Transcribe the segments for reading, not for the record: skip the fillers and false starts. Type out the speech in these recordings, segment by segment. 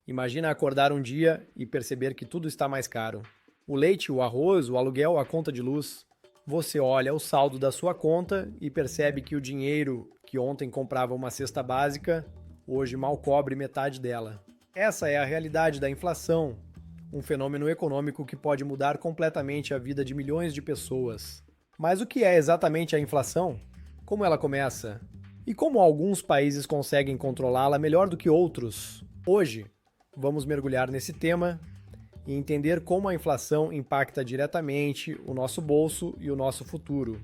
Imagina acordar um dia e perceber que tudo está mais caro. O leite, o arroz, o aluguel, a conta de luz. Você olha o saldo da sua conta e percebe que o dinheiro que ontem comprava uma cesta básica, hoje mal cobre metade dela. Essa é a realidade da inflação, um fenômeno econômico que pode mudar completamente a vida de milhões de pessoas. Mas o que é exatamente a inflação? Como ela começa? E como alguns países conseguem controlá-la melhor do que outros? Hoje, vamos mergulhar nesse tema e entender como a inflação impacta diretamente o nosso bolso e o nosso futuro.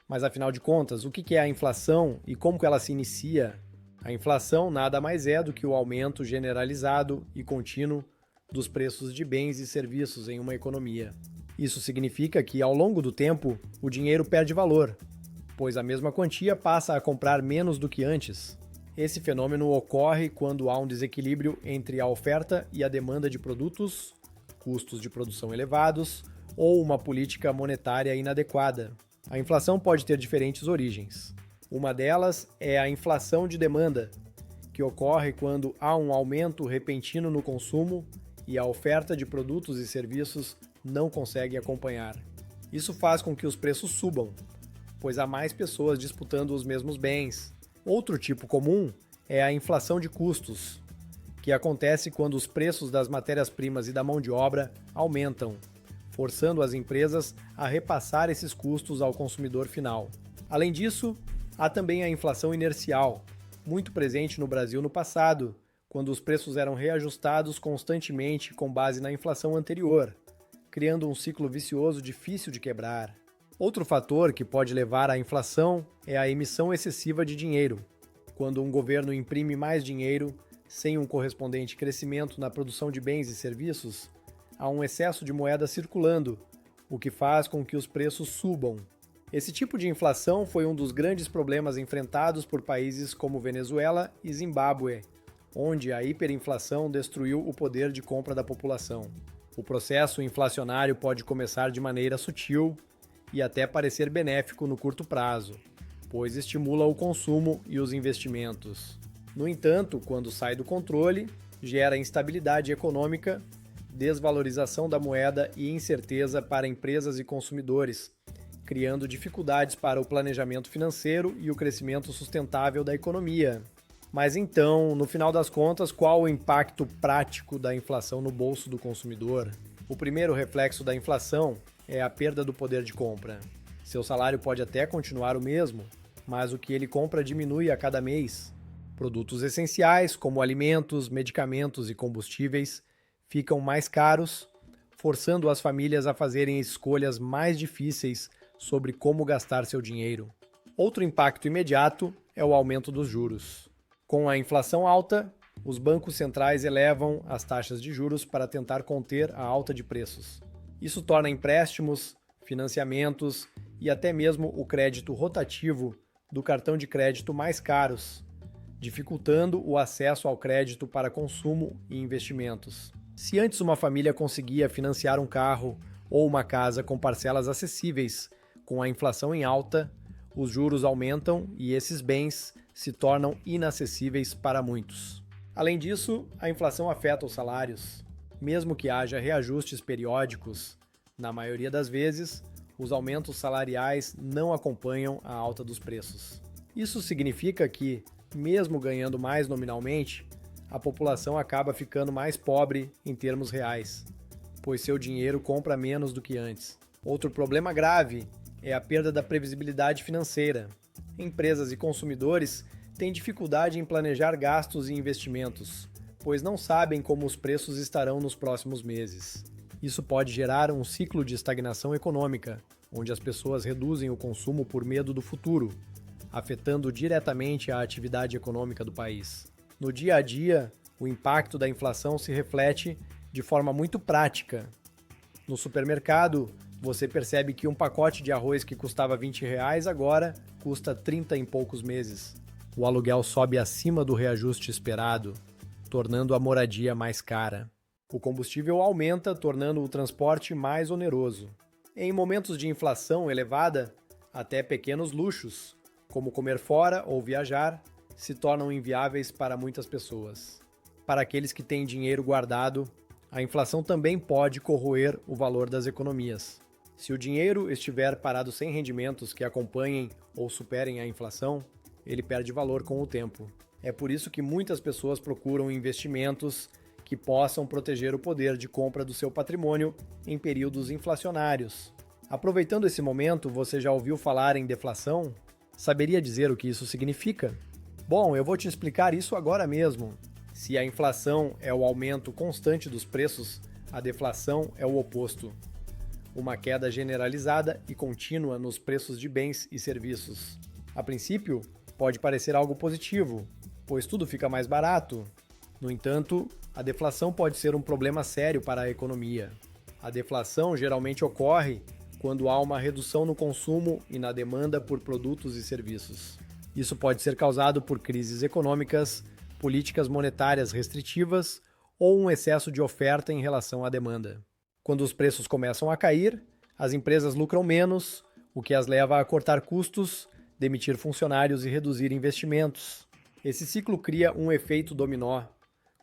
Mas afinal de contas, o que é a inflação e como ela se inicia? A inflação nada mais é do que o aumento generalizado e contínuo dos preços de bens e serviços em uma economia. Isso significa que, ao longo do tempo, o dinheiro perde valor, pois a mesma quantia passa a comprar menos do que antes. Esse fenômeno ocorre quando há um desequilíbrio entre a oferta e a demanda de produtos, custos de produção elevados ou uma política monetária inadequada. A inflação pode ter diferentes origens. Uma delas é a inflação de demanda, que ocorre quando há um aumento repentino no consumo e a oferta de produtos e serviços não consegue acompanhar. Isso faz com que os preços subam, pois há mais pessoas disputando os mesmos bens. Outro tipo comum é a inflação de custos, que acontece quando os preços das matérias-primas e da mão de obra aumentam, forçando as empresas a repassar esses custos ao consumidor final. Além disso, há também a inflação inercial, muito presente no Brasil no passado, quando os preços eram reajustados constantemente com base na inflação anterior, criando um ciclo vicioso difícil de quebrar. Outro fator que pode levar à inflação é a emissão excessiva de dinheiro, quando um governo imprime mais dinheiro sem um correspondente crescimento na produção de bens e serviços, há um excesso de moeda circulando, o que faz com que os preços subam. Esse tipo de inflação foi um dos grandes problemas enfrentados por países como Venezuela e Zimbábue, onde a hiperinflação destruiu o poder de compra da população. O processo inflacionário pode começar de maneira sutil e até parecer benéfico no curto prazo, pois estimula o consumo e os investimentos. No entanto, quando sai do controle, gera instabilidade econômica, desvalorização da moeda e incerteza para empresas e consumidores, criando dificuldades para o planejamento financeiro e o crescimento sustentável da economia. Mas então, no final das contas, qual o impacto prático da inflação no bolso do consumidor? O primeiro reflexo da inflação é a perda do poder de compra. Seu salário pode até continuar o mesmo, mas o que ele compra diminui a cada mês. Produtos essenciais, como alimentos, medicamentos e combustíveis, ficam mais caros, forçando as famílias a fazerem escolhas mais difíceis sobre como gastar seu dinheiro. Outro impacto imediato é o aumento dos juros. Com a inflação alta, os bancos centrais elevam as taxas de juros para tentar conter a alta de preços. Isso torna empréstimos, financiamentos e até mesmo o crédito rotativo do cartão de crédito mais caros, dificultando o acesso ao crédito para consumo e investimentos. Se antes uma família conseguia financiar um carro ou uma casa com parcelas acessíveis, com a inflação em alta, os juros aumentam e esses bens se tornam inacessíveis para muitos. Além disso, a inflação afeta os salários. Mesmo que haja reajustes periódicos, na maioria das vezes, os aumentos salariais não acompanham a alta dos preços. Isso significa que, mesmo ganhando mais nominalmente, a população acaba ficando mais pobre em termos reais, pois seu dinheiro compra menos do que antes. Outro problema grave é a perda da previsibilidade financeira. Empresas e consumidores têm dificuldade em planejar gastos e investimentos, pois não sabem como os preços estarão nos próximos meses. Isso pode gerar um ciclo de estagnação econômica, onde as pessoas reduzem o consumo por medo do futuro, afetando diretamente a atividade econômica do país. No dia a dia, o impacto da inflação se reflete de forma muito prática. No supermercado, você percebe que um pacote de arroz que custava R$ 20 agora custa 30 em poucos meses. O aluguel sobe acima do reajuste esperado, tornando a moradia mais cara. O combustível aumenta, tornando o transporte mais oneroso. Em momentos de inflação elevada, até pequenos luxos, como comer fora ou viajar, se tornam inviáveis para muitas pessoas. para aqueles que têm dinheiro guardado, a inflação também pode corroer o valor das economias. Se o dinheiro estiver parado sem rendimentos que acompanhem ou superem a inflação, ele perde valor com o tempo. É por isso que muitas pessoas procuram investimentos que possam proteger o poder de compra do seu patrimônio em períodos inflacionários. Aproveitando esse momento, você já ouviu falar em deflação? Saberia dizer o que isso significa? Bom, eu vou te explicar isso agora mesmo. Se a inflação é o aumento constante dos preços, a deflação é o oposto. Uma queda generalizada e contínua nos preços de bens e serviços. A princípio, pode parecer algo positivo, pois tudo fica mais barato. No entanto, a deflação pode ser um problema sério para a economia. A deflação geralmente ocorre quando há uma redução no consumo e na demanda por produtos e serviços. Isso pode ser causado por crises econômicas, políticas monetárias restritivas ou um excesso de oferta em relação à demanda. Quando os preços começam a cair, as empresas lucram menos, o que as leva a cortar custos, demitir funcionários e reduzir investimentos. Esse ciclo cria um efeito dominó.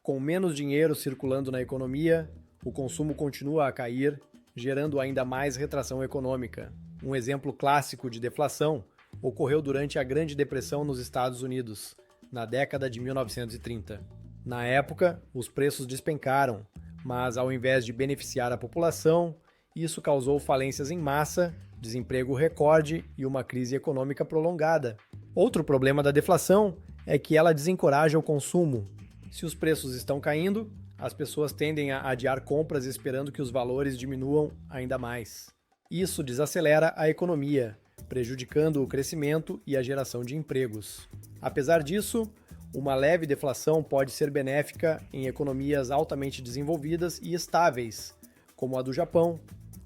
Com menos dinheiro circulando na economia, o consumo continua a cair, gerando ainda mais retração econômica. Um exemplo clássico de deflação ocorreu durante a Grande Depressão nos Estados Unidos, na década de 1930. Na época, os preços despencaram, mas ao invés de beneficiar a população, isso causou falências em massa, desemprego recorde e uma crise econômica prolongada. Outro problema da deflação é que ela desencoraja o consumo. Se os preços estão caindo, as pessoas tendem a adiar compras esperando que os valores diminuam ainda mais. Isso desacelera a economia, prejudicando o crescimento e a geração de empregos. Apesar disso, uma leve deflação pode ser benéfica em economias altamente desenvolvidas e estáveis, como a do Japão,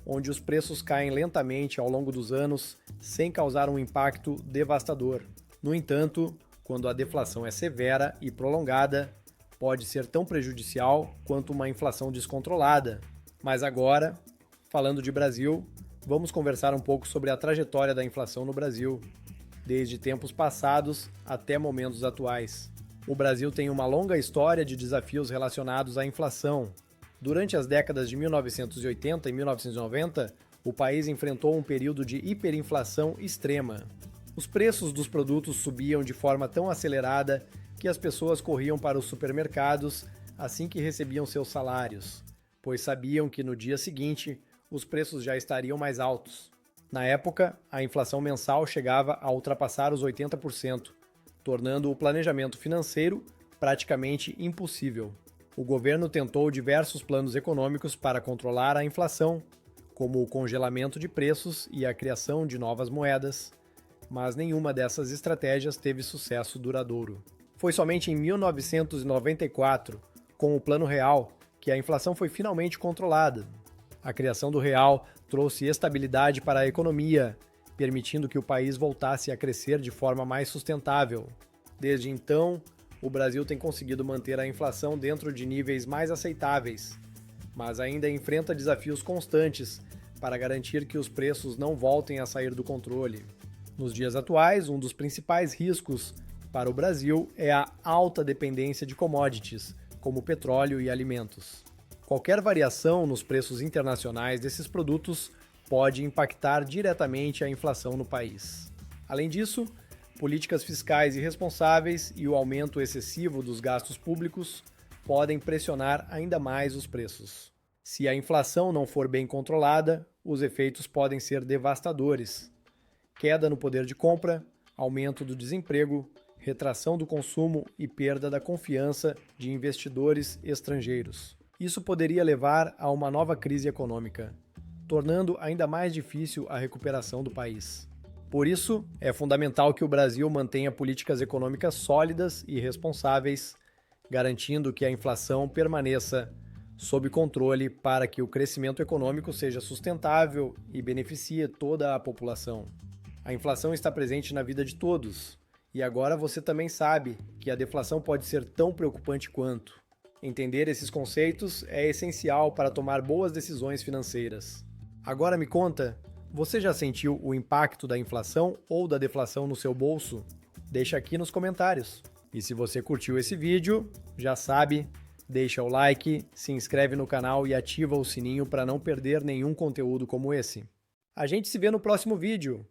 onde os preços caem lentamente ao longo dos anos sem causar um impacto devastador. No entanto, quando a deflação é severa e prolongada, pode ser tão prejudicial quanto uma inflação descontrolada. Mas agora, falando de Brasil, vamos conversar um pouco sobre a trajetória da inflação no Brasil, desde tempos passados até momentos atuais. O Brasil tem uma longa história de desafios relacionados à inflação. Durante as décadas de 1980 e 1990, o país enfrentou um período de hiperinflação extrema. Os preços dos produtos subiam de forma tão acelerada que as pessoas corriam para os supermercados assim que recebiam seus salários, pois sabiam que no dia seguinte os preços já estariam mais altos. Na época, a inflação mensal chegava a ultrapassar os 80%, tornando o planejamento financeiro praticamente impossível. O governo tentou diversos planos econômicos para controlar a inflação, como o congelamento de preços e a criação de novas moedas, mas nenhuma dessas estratégias teve sucesso duradouro. Foi somente em 1994, com o Plano Real, que a inflação foi finalmente controlada. A criação do real trouxe estabilidade para a economia, permitindo que o país voltasse a crescer de forma mais sustentável. Desde então, o Brasil tem conseguido manter a inflação dentro de níveis mais aceitáveis, mas ainda enfrenta desafios constantes para garantir que os preços não voltem a sair do controle. Nos dias atuais, um dos principais riscos para o Brasil é a alta dependência de commodities, como petróleo e alimentos. Qualquer variação nos preços internacionais desses produtos pode impactar diretamente a inflação no país. Além disso, políticas fiscais irresponsáveis e o aumento excessivo dos gastos públicos podem pressionar ainda mais os preços. Se a inflação não for bem controlada, os efeitos podem ser devastadores. Queda no poder de compra, aumento do desemprego, retração do consumo e perda da confiança de investidores estrangeiros. Isso poderia levar a uma nova crise econômica, tornando ainda mais difícil a recuperação do país. Por isso, é fundamental que o Brasil mantenha políticas econômicas sólidas e responsáveis, garantindo que a inflação permaneça sob controle para que o crescimento econômico seja sustentável e beneficie toda a população. A inflação está presente na vida de todos, e agora você também sabe que a deflação pode ser tão preocupante quanto. Entender esses conceitos é essencial para tomar boas decisões financeiras. Agora me conta, você já sentiu o impacto da inflação ou da deflação no seu bolso? Deixa aqui nos comentários. E se você curtiu esse vídeo, já sabe, Deixa o like, se inscreve no canal e ativa o sininho para não perder nenhum conteúdo como esse. A gente se vê no próximo vídeo.